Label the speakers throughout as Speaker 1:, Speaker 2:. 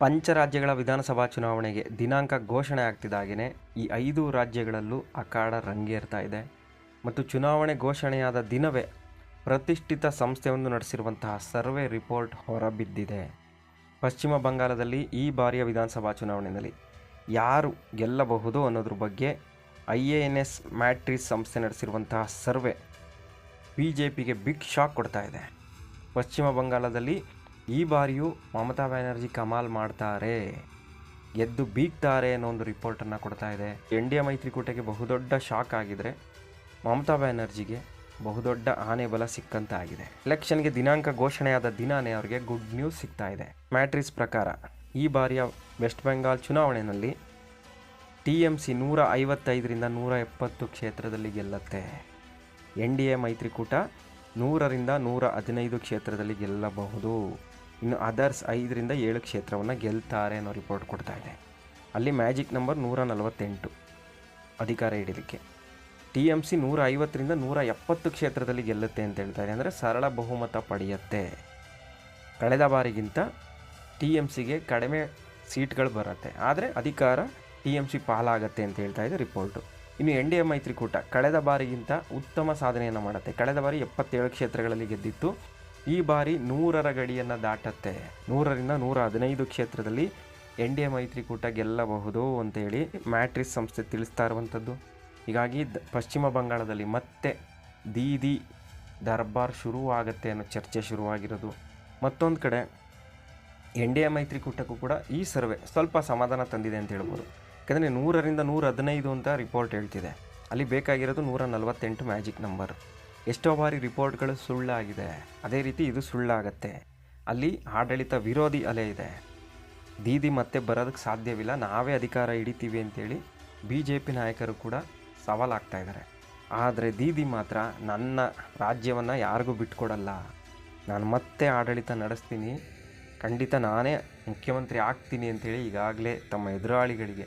Speaker 1: ಪಂಚರಾಜ್ಯಗಳ ವಿಧಾನಸಭಾ ಚುನಾವಣೆಗೆ ದಿನಾಂಕ ಘೋಷಣೆ ಆಗ್ತಿದ್ದಾಗೇ ಈ 5 ರಾಜ್ಯಗಳಲ್ಲೂ ಅಖಾಡ ರಂಗೇರ್ತಾ ಇದೆ. ಮತ್ತು ಚುನಾವಣೆ ಘೋಷಣೆಯಾದ ದಿನವೇ ಪ್ರತಿಷ್ಠಿತ ಸಂಸ್ಥೆಯೊಂದು ನಡೆಸಿರುವಂತಹ ಸರ್ವೆ ರಿಪೋರ್ಟ್ ಹೊರಬಿದ್ದಿದೆ. ಪಶ್ಚಿಮ ಬಂಗಾಳದಲ್ಲಿ ಈ ಬಾರಿಯ ವಿಧಾನಸಭಾ ಚುನಾವಣೆಯಲ್ಲಿ ಯಾರು ಗೆಲ್ಲಬಹುದು ಅನ್ನೋದ್ರ ಬಗ್ಗೆ IANS ಮ್ಯಾಟ್ರಿಸ್ ಸಂಸ್ಥೆ ನಡೆಸಿರುವಂತಹ ಸರ್ವೆ BJPಗೆ ಬಿಗ್ ಶಾಕ್ ಕೊಡ್ತಾ ಇದೆ. ಪಶ್ಚಿಮ ಬಂಗಾಳದಲ್ಲಿ ಈ ಬಾರಿಯೂ ಮಮತಾ ಬ್ಯಾನರ್ಜಿ ಕಮಾಲ್ ಮಾಡ್ತಾರೆ, ಗೆದ್ದು ಬೀಗ್ತಾರೆ ಅನ್ನೋ ಒಂದು ರಿಪೋರ್ಟನ್ನು ಕೊಡ್ತಾ ಇದೆ. NDA ಮೈತ್ರಿಕೂಟಕ್ಕೆ ಬಹುದೊಡ್ಡ ಶಾಕ್ ಆಗಿದ್ರೆ ಮಮತಾ ಬ್ಯಾನರ್ಜಿಗೆ ಬಹುದೊಡ್ಡ ಆನೆ ಬಲ ಸಿಕ್ಕಂತಾಗಿದೆ. ಎಲೆಕ್ಷನ್ಗೆ ದಿನಾಂಕ ಘೋಷಣೆಯಾದ ದಿನಾನೇ ಅವರಿಗೆ ಗುಡ್ ನ್ಯೂಸ್ ಸಿಗ್ತಾ ಇದೆ. ಮ್ಯಾಟ್ರಿಸ್ ಪ್ರಕಾರ ಈ ಬಾರಿಯ ವೆಸ್ಟ್ ಬೆಂಗಾಲ್ ಚುನಾವಣೆಯಲ್ಲಿ TMC 155ರಿಂದ 170 ಕ್ಷೇತ್ರದಲ್ಲಿ ಗೆಲ್ಲುತ್ತೆ. NDA ಮೈತ್ರಿಕೂಟ 100ರಿಂದ 115 ಕ್ಷೇತ್ರದಲ್ಲಿ ಗೆಲ್ಲಬಹುದು. ಇನ್ನು ಅದರ್ಸ್ 5ರಿಂದ 7 ಕ್ಷೇತ್ರವನ್ನು ಗೆಲ್ತಾರೆ ಅನ್ನೋ ರಿಪೋರ್ಟ್ ಕೊಡ್ತಾ ಇದೆ. ಅಲ್ಲಿ ಮ್ಯಾಜಿಕ್ ನಂಬರ್ 148 ಅಧಿಕಾರ ಹಿಡಿಲಿಕ್ಕೆ. TMC 150ರಿಂದ 170 ಕ್ಷೇತ್ರದಲ್ಲಿ ಗೆಲ್ಲುತ್ತೆ ಅಂತ ಹೇಳ್ತಾ ಇದೆ. ಅಂದರೆ ಸರಳ ಬಹುಮತ ಪಡೆಯುತ್ತೆ. ಕಳೆದ ಬಾರಿಗಿಂತ TMCಗೆ ಕಡಿಮೆ ಸೀಟ್ಗಳು ಬರುತ್ತೆ, ಆದರೆ ಅಧಿಕಾರ TMC ಪಾಲಾಗತ್ತೆ ಅಂತ ಹೇಳ್ತಾ ಇದೆ ರಿಪೋರ್ಟು. ಇನ್ನು NDA ಮೈತ್ರಿಕೂಟ ಕಳೆದ ಬಾರಿಗಿಂತ ಉತ್ತಮ ಸಾಧನೆಯನ್ನು ಮಾಡುತ್ತೆ. ಕಳೆದ ಬಾರಿ 77 ಕ್ಷೇತ್ರಗಳಲ್ಲಿ ಗೆದ್ದಿತ್ತು. ಈ ಬಾರಿ 100ರ ಗಡಿಯನ್ನು ದಾಟತ್ತೆ. 100ರಿಂದ 115 ಕ್ಷೇತ್ರದಲ್ಲಿ NDA ಮೈತ್ರಿಕೂಟ ಗೆಲ್ಲಬಹುದು ಅಂತೇಳಿ ಮ್ಯಾಟ್ರಿಸ್ ಸಂಸ್ಥೆ ತಿಳಿಸ್ತಾ ಇರುವಂಥದ್ದು. ಹೀಗಾಗಿ ಪಶ್ಚಿಮ ಬಂಗಾಳದಲ್ಲಿ ಮತ್ತೆ ದೀದಿ ದರ್ಬಾರ್ ಶುರುವಾಗತ್ತೆ ಅನ್ನೋ ಚರ್ಚೆ ಶುರುವಾಗಿರೋದು. ಮತ್ತೊಂದು ಕಡೆ NDA ಮೈತ್ರಿಕೂಟಕ್ಕೂ ಕೂಡ ಈ ಸರ್ವೆ ಸ್ವಲ್ಪ ಸಮಾಧಾನ ತಂದಿದೆ ಅಂತ ಹೇಳ್ಬೋದು. ಯಾಕಂದರೆ 100ರಿಂದ 115 ಅಂತ ರಿಪೋರ್ಟ್ ಹೇಳ್ತಿದೆ. ಅಲ್ಲಿ ಬೇಕಾಗಿರೋದು 148 ಮ್ಯಾಜಿಕ್ ನಂಬರ್. ಎಷ್ಟೋ ಬಾರಿ ರಿಪೋರ್ಟ್ಗಳು ಸುಳ್ಳಾಗಿದೆ, ಅದೇ ರೀತಿ ಇದು ಸುಳ್ಳಾಗತ್ತೆ. ಅಲ್ಲಿ ಆಡಳಿತ ವಿರೋಧಿ ಅಲೆ ಇದೆ. ದೀದಿ ಮತ್ತೆ ಬರೋದಕ್ಕೆ ಸಾಧ್ಯವಿಲ್ಲ, ನಾವೇ ಅಧಿಕಾರ ಹಿಡಿತೀವಿ ಅಂತೇಳಿ BJP ನಾಯಕರು ಕೂಡ ಸವಾಲಾಗ್ತಾ ಇದ್ದಾರೆ. ಆದರೆ ದೀದಿ ಮಾತ್ರ ನನ್ನ ರಾಜ್ಯವನ್ನು ಯಾರಿಗೂ ಬಿಟ್ಕೊಡಲ್ಲ, ನಾನು ಮತ್ತೆ ಆಡಳಿತ ನಡೆಸ್ತೀನಿ, ಖಂಡಿತ ನಾನೇ ಮುಖ್ಯಮಂತ್ರಿ ಆಗ್ತೀನಿ ಅಂತೇಳಿ ಈಗಾಗಲೇ ತಮ್ಮ ಎದುರಾಳಿಗಳಿಗೆ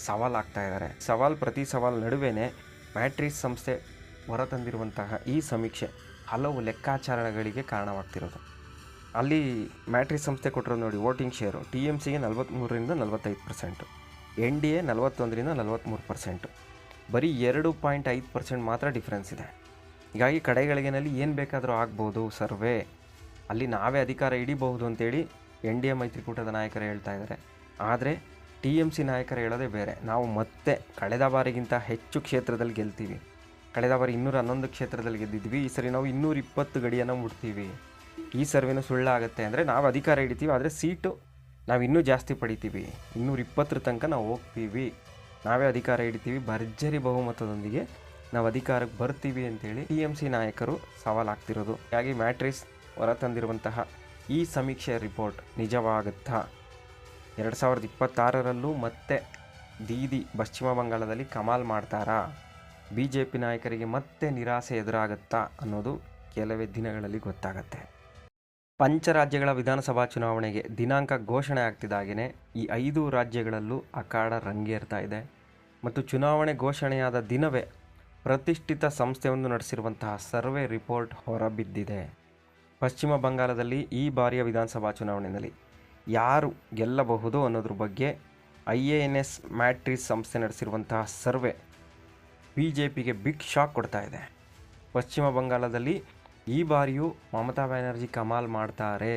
Speaker 1: ಸವಾಲಾಗ್ತಾ ಇದ್ದಾರೆ. ಪ್ರತಿ ಸವಾಲ್ ನಡುವೆನೇ ಮ್ಯಾಟ್ರಿಸ್ ಸಂಸ್ಥೆ ಹೊರತಂದಿರುವಂತಹ ಈ ಸಮೀಕ್ಷೆ ಹಲವು ಲೆಕ್ಕಾಚಾರಗಳಿಗೆ ಕಾರಣವಾಗ್ತಿರೋದು. ಅಲ್ಲಿ ಮ್ಯಾಟ್ರಿಸ್ ಸಂಸ್ಥೆ ಕೊಟ್ಟಿರೋದು ನೋಡಿ, ವೋಟಿಂಗ್ ಶೇರು TMCಗೆ 43ರಿಂದ 45%, NDA 41ರಿಂದ 43%, ಬರೀ 2.5% ಮಾತ್ರ ಡಿಫ್ರೆನ್ಸ್ ಇದೆ. ಹೀಗಾಗಿ ಕಡೆಗಳಿಗೆನಲ್ಲಿ ಏನು ಬೇಕಾದರೂ ಆಗ್ಬೋದು ಸರ್ವೆ, ಅಲ್ಲಿ ನಾವೇ ಅಧಿಕಾರ ಹಿಡಿಬಹುದು ಅಂತೇಳಿ NDA ಮೈತ್ರಿಕೂಟದ ನಾಯಕರು ಹೇಳ್ತಾ ಇದ್ದಾರೆ. ಆದರೆ TMC ನಾಯಕರು ಹೇಳೋದೇ ಬೇರೆ, ನಾವು ಮತ್ತೆ ಕಳೆದ ಬಾರಿಗಿಂತ ಹೆಚ್ಚು ಕ್ಷೇತ್ರದಲ್ಲಿ ಗೆಲ್ತೀವಿ. ಕಳೆದ ಬಾರಿ 211 ಕ್ಷೇತ್ರದಲ್ಲಿ ಗೆದ್ದಿದ್ವಿ, ಈ ಸರಿ ನಾವು 220 ಗಡಿಯನ್ನು ಮುಟ್ತೀವಿ. ಈ ಸರ್ವೆನೂ ಸುಳ್ಳಾಗುತ್ತೆ. ಅಂದರೆ ನಾವು ಅಧಿಕಾರ ಹಿಡಿತೀವಿ, ಆದರೆ ಸೀಟು ನಾವು ಇನ್ನೂ ಜಾಸ್ತಿ ಪಡಿತೀವಿ, 220 ತನಕ ನಾವು ಹೋಗ್ತೀವಿ, ನಾವೇ ಅಧಿಕಾರ ಹಿಡಿತೀವಿ, ಭರ್ಜರಿ ಬಹುಮತದೊಂದಿಗೆ ನಾವು ಅಧಿಕಾರಕ್ಕೆ ಬರ್ತೀವಿ ಅಂತೇಳಿ TMC ನಾಯಕರು ಸವಾಲಾಗ್ತಿರೋದು. ಹಾಗಾಗಿ ಮ್ಯಾಟ್ರಿಸ್ ಹೊರತಂದಿರುವಂತಹ ಈ ಸಮೀಕ್ಷೆ ರಿಪೋರ್ಟ್ ನಿಜವಾಗುತ್ತಾ? 2026ರಲ್ಲೂ ಮತ್ತೆ ದೀದಿ ಪಶ್ಚಿಮ ಬಂಗಾಳದಲ್ಲಿ ಕಮಾಲ್ ಮಾಡ್ತಾರಾ? BJP ನಾಯಕರಿಗೆ ಮತ್ತೆ ನಿರಾಸೆ ಎದುರಾಗುತ್ತಾ ಅನ್ನೋದು ಕೆಲವೇ ದಿನಗಳಲ್ಲಿ ಗೊತ್ತಾಗತ್ತೆ. ಪಂಚರಾಜ್ಯಗಳ ವಿಧಾನಸಭಾ ಚುನಾವಣೆಗೆ ದಿನಾಂಕ ಘೋಷಣೆ ಆಗ್ತಿದ್ದಾಗೇ ಈ 5 ರಾಜ್ಯಗಳಲ್ಲೂ ಅಖಾಡ ರಂಗೇರ್ತಾ ಇದೆ. ಮತ್ತು ಚುನಾವಣೆ ಘೋಷಣೆಯಾದ ದಿನವೇ ಪ್ರತಿಷ್ಠಿತ ಸಂಸ್ಥೆಯೊಂದು ನಡೆಸಿರುವಂತಹ ಸರ್ವೆ ರಿಪೋರ್ಟ್ ಹೊರಬಿದ್ದಿದೆ. ಪಶ್ಚಿಮ ಬಂಗಾಳದಲ್ಲಿ ಈ ಬಾರಿಯ ವಿಧಾನಸಭಾ ಚುನಾವಣೆಯಲ್ಲಿ ಯಾರು ಗೆಲ್ಲಬಹುದು ಅನ್ನೋದ್ರ ಬಗ್ಗೆ IANS ಮ್ಯಾಟ್ರಿಸ್ ಸಂಸ್ಥೆ ನಡೆಸಿರುವಂತಹ ಸರ್ವೆ BJPಗೆ ಬಿಗ್ ಶಾಕ್ ಕೊಡ್ತಾ ಇದೆ. ಪಶ್ಚಿಮ ಬಂಗಾಳದಲ್ಲಿ ಈ ಬಾರಿಯೂ ಮಮತಾ ಬ್ಯಾನರ್ಜಿ ಕಮಾಲ್ ಮಾಡ್ತಾರೆ,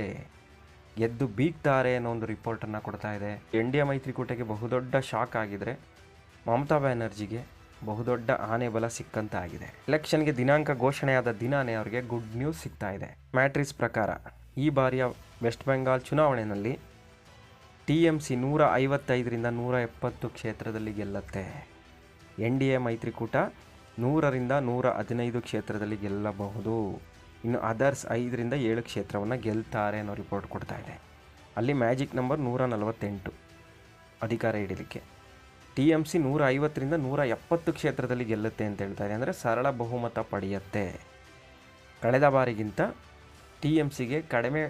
Speaker 1: ಗೆದ್ದು ಬೀಗ್ತಾರೆ ಅನ್ನೋ ಒಂದು ರಿಪೋರ್ಟನ್ನು ಕೊಡ್ತಾ ಇದೆ. NDA ಮೈತ್ರಿಕೂಟಕ್ಕೆ ಬಹುದೊಡ್ಡ ಶಾಕ್ ಆಗಿದ್ರೆ ಮಮತಾ ಬ್ಯಾನರ್ಜಿಗೆ ಬಹುದೊಡ್ಡ ಆನೆ ಬಲ ಸಿಕ್ಕಂತಾಗಿದೆ. ಎಲೆಕ್ಷನ್ಗೆ ದಿನಾಂಕ ಘೋಷಣೆಯಾದ ದಿನಾನೇ ಅವರಿಗೆ ಗುಡ್ ನ್ಯೂಸ್ ಸಿಗ್ತಾ ಇದೆ. ಮ್ಯಾಟ್ರಿಸ್ ಪ್ರಕಾರ ಈ ಬಾರಿಯ ವೆಸ್ಟ್ ಬೆಂಗಾಲ್ ಚುನಾವಣೆಯಲ್ಲಿ TMC 155ರಿಂದ 170 ಕ್ಷೇತ್ರದಲ್ಲಿ ಗೆಲ್ಲುತ್ತೆ. NDA ಮೈತ್ರಿಕೂಟ 100ರಿಂದ 115 ಕ್ಷೇತ್ರದಲ್ಲಿ ಗೆಲ್ಲಬಹುದು. ಇನ್ನು ಅದರ್ಸ್ 5ರಿಂದ 7 ಕ್ಷೇತ್ರವನ್ನು ಗೆಲ್ತಾರೆ ಅನ್ನೋ ರಿಪೋರ್ಟ್ ಕೊಡ್ತಾ ಇದೆ. ಅಲ್ಲಿ ಮ್ಯಾಜಿಕ್ ನಂಬರ್ 148 ಅಧಿಕಾರ ಹಿಡಿಲಿಕ್ಕೆ. TMC 150ರಿಂದ 170 ಕ್ಷೇತ್ರದಲ್ಲಿ ಗೆಲ್ಲುತ್ತೆ ಅಂತ ಹೇಳ್ತಾ ಇದೆ. ಅಂದರೆ ಸರಳ ಬಹುಮತ ಪಡೆಯುತ್ತೆ. ಕಳೆದ ಬಾರಿಗಿಂತ TMCಗೆ ಕಡಿಮೆ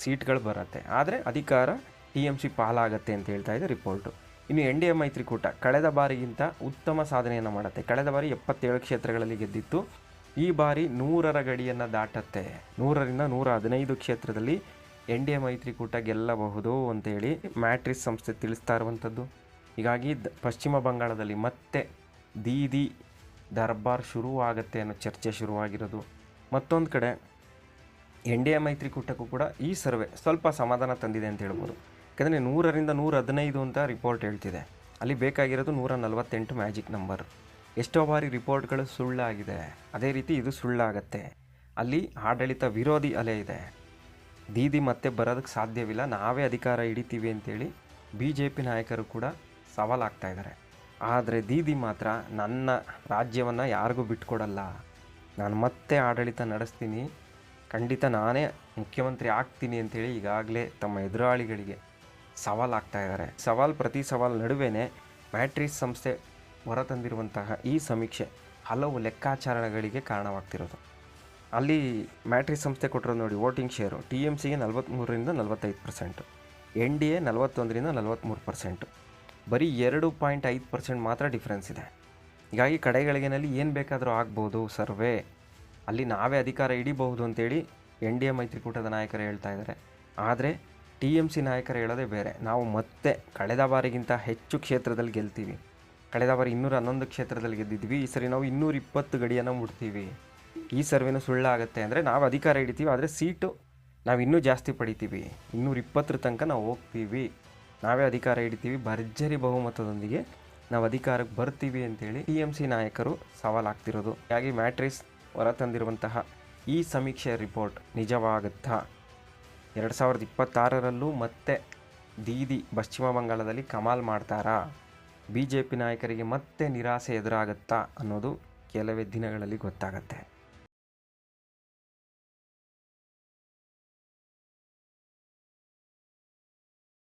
Speaker 1: ಸೀಟ್ಗಳು ಬರುತ್ತೆ, ಆದರೆ ಅಧಿಕಾರ TMC ಪಾಲಾಗತ್ತೆ ಅಂತ ಹೇಳ್ತಾ ಇದೆ ರಿಪೋರ್ಟು. ಇನ್ನು NDA ಮೈತ್ರಿಕೂಟ ಕಳೆದ ಬಾರಿಗಿಂತ ಉತ್ತಮ ಸಾಧನೆಯನ್ನು ಮಾಡುತ್ತೆ. ಕಳೆದ ಬಾರಿ 77 ಕ್ಷೇತ್ರಗಳಲ್ಲಿ ಗೆದ್ದಿತ್ತು. ಈ ಬಾರಿ 100ರ ಗಡಿಯನ್ನು ದಾಟತ್ತೆ. 100ರಿಂದ 115 ಕ್ಷೇತ್ರದಲ್ಲಿ ಎನ್ ಡಿ ಎ ಮೈತ್ರಿಕೂಟ ಗೆಲ್ಲಬಹುದು ಅಂತೇಳಿ ಮ್ಯಾಟ್ರಿಕ್ಸ್ ಸಂಸ್ಥೆ ತಿಳಿಸ್ತಾ ಇರುವಂಥದ್ದು. ಹೀಗಾಗಿ ಪಶ್ಚಿಮ ಬಂಗಾಳದಲ್ಲಿ ಮತ್ತೆ ದೀದಿ ದರ್ಬಾರ್ ಶುರುವಾಗತ್ತೆ ಅನ್ನೋ ಚರ್ಚೆ ಶುರುವಾಗಿರೋದು. ಮತ್ತೊಂದು ಕಡೆ ಎನ್ ಡಿ ಎ ಮೈತ್ರಿಕೂಟಕ್ಕೂ ಕೂಡ ಈ ಸರ್ವೆ ಸ್ವಲ್ಪ ಸಮಾಧಾನ ತಂದಿದೆ ಅಂತ ಹೇಳ್ಬೋದು. ಯಾಕಂದರೆ 100ರಿಂದ 115 ಅಂತ ರಿಪೋರ್ಟ್ ಹೇಳ್ತಿದೆ. ಅಲ್ಲಿ ಬೇಕಾಗಿರೋದು 148 ಮ್ಯಾಜಿಕ್ ನಂಬರ್. ಎಷ್ಟೋ ಬಾರಿ ರಿಪೋರ್ಟ್ಗಳು ಸುಳ್ಳಾಗಿದೆ, ಅದೇ ರೀತಿ ಇದು ಸುಳ್ಳಾಗತ್ತೆ. ಅಲ್ಲಿ ಆಡಳಿತ ವಿರೋಧಿ ಅಲೆ ಇದೆ. ದೀದಿ ಮತ್ತೆ ಬರೋದಕ್ಕೆ ಸಾಧ್ಯವಿಲ್ಲ, ನಾವೇ ಅಧಿಕಾರ ಹಿಡಿತೀವಿ ಅಂತೇಳಿ BJP ನಾಯಕರು ಕೂಡ ಸವಾಲಾಗ್ತಾ ಇದ್ದಾರೆ. ಆದರೆ ದೀದಿ ಮಾತ್ರ ನನ್ನ ರಾಜ್ಯವನ್ನು ಯಾರಿಗೂ ಬಿಟ್ಕೊಡಲ್ಲ, ನಾನು ಮತ್ತೆ ಆಡಳಿತ ನಡೆಸ್ತೀನಿ, ಖಂಡಿತ ನಾನೇ ಮುಖ್ಯಮಂತ್ರಿ ಆಗ್ತೀನಿ ಅಂತೇಳಿ ಈಗಾಗಲೇ ತಮ್ಮ ಎದುರಾಳಿಗಳಿಗೆ ಸವಾಲಾಗ್ತಾ ಇದ್ದಾರೆ. ಪ್ರತಿ ಸವಾಲು ನಡುವೆನೇ ಮ್ಯಾಟ್ರಿಕ್ಸ್ ಸಂಸ್ಥೆ ಹೊರತಂದಿರುವಂತಹ ಈ ಸಮೀಕ್ಷೆ ಹಲವು ಲೆಕ್ಕಾಚಾರಗಳಿಗೆ ಕಾರಣವಾಗ್ತಿರೋದು. ಅಲ್ಲಿ ಮ್ಯಾಟ್ರಿಕ್ಸ್ ಸಂಸ್ಥೆ ಕೊಟ್ಟಿರೋದು ನೋಡಿ, ವೋಟಿಂಗ್ ಶೇರು TMCಗೆ 43ರಿಂದ 45%, NDA 41ರಿಂದ 43%, ಬರೀ 2.5% ಮಾತ್ರ ಡಿಫ್ರೆನ್ಸ್ ಇದೆ. ಹೀಗಾಗಿ ಕಡೆಗಳಿಗೆನಲ್ಲಿ ಏನು ಬೇಕಾದರೂ ಆಗ್ಬೋದು ಸರ್ವೆ, ಅಲ್ಲಿ ನಾವೇ ಅಧಿಕಾರ ಹಿಡಿಬಹುದು ಅಂತೇಳಿ NDA ಮೈತ್ರಿಕೂಟದ ನಾಯಕರು ಹೇಳ್ತಾ ಇದ್ದಾರೆ. ಆದರೆ TMC ನಾಯಕರು ಹೇಳೋದೇ ಬೇರೆ, ನಾವು ಮತ್ತೆ ಕಳೆದ ಬಾರಿಗಿಂತ ಹೆಚ್ಚು ಕ್ಷೇತ್ರದಲ್ಲಿ ಗೆಲ್ತೀವಿ. ಕಳೆದ ಬಾರಿ 211 ಕ್ಷೇತ್ರದಲ್ಲಿ ಗೆದ್ದಿದ್ವಿ, ಈ ಸರಿ ನಾವು 220 ಗಡಿಯನ್ನು ಮುಟ್ತೀವಿ. ಈ ಸರ್ವೆನೂ ಸುಳ್ಳಾಗುತ್ತೆ. ಅಂದರೆ ನಾವು ಅಧಿಕಾರ ಹಿಡಿತೀವಿ, ಆದರೆ ಸೀಟು ನಾವು ಇನ್ನೂ ಜಾಸ್ತಿ ಪಡಿತೀವಿ, 220 ತನಕ ನಾವು ಹೋಗ್ತೀವಿ, ನಾವೇ ಅಧಿಕಾರ ಹಿಡಿತೀವಿ, ಭರ್ಜರಿ ಬಹುಮತದೊಂದಿಗೆ ನಾವು ಅಧಿಕಾರಕ್ಕೆ ಬರ್ತೀವಿ ಅಂತೇಳಿ TMC ನಾಯಕರು ಸವಾಲಾಗ್ತಿರೋದು. ಹಾಗಾಗಿ ಮ್ಯಾಟ್ರಿಕ್ಸ್ ಹೊರತಂದಿರುವಂತಹ ಈ ಸಮೀಕ್ಷೆ ರಿಪೋರ್ಟ್ ನಿಜವಾಗುತ್ತಾ? 2026ರಲ್ಲೂ ಮತ್ತೆ ದೀದಿ ಪಶ್ಚಿಮ ಬಂಗಾಳದಲ್ಲಿ ಕಮಾಲ್ ಮಾಡ್ತಾರಾ? BJP ನಾಯಕರಿಗೆ ಮತ್ತೆ ನಿರಾಸೆ ಎದುರಾಗುತ್ತಾ ಅನ್ನೋದು ಕೆಲವೇ ದಿನಗಳಲ್ಲಿ ಗೊತ್ತಾಗತ್ತೆ.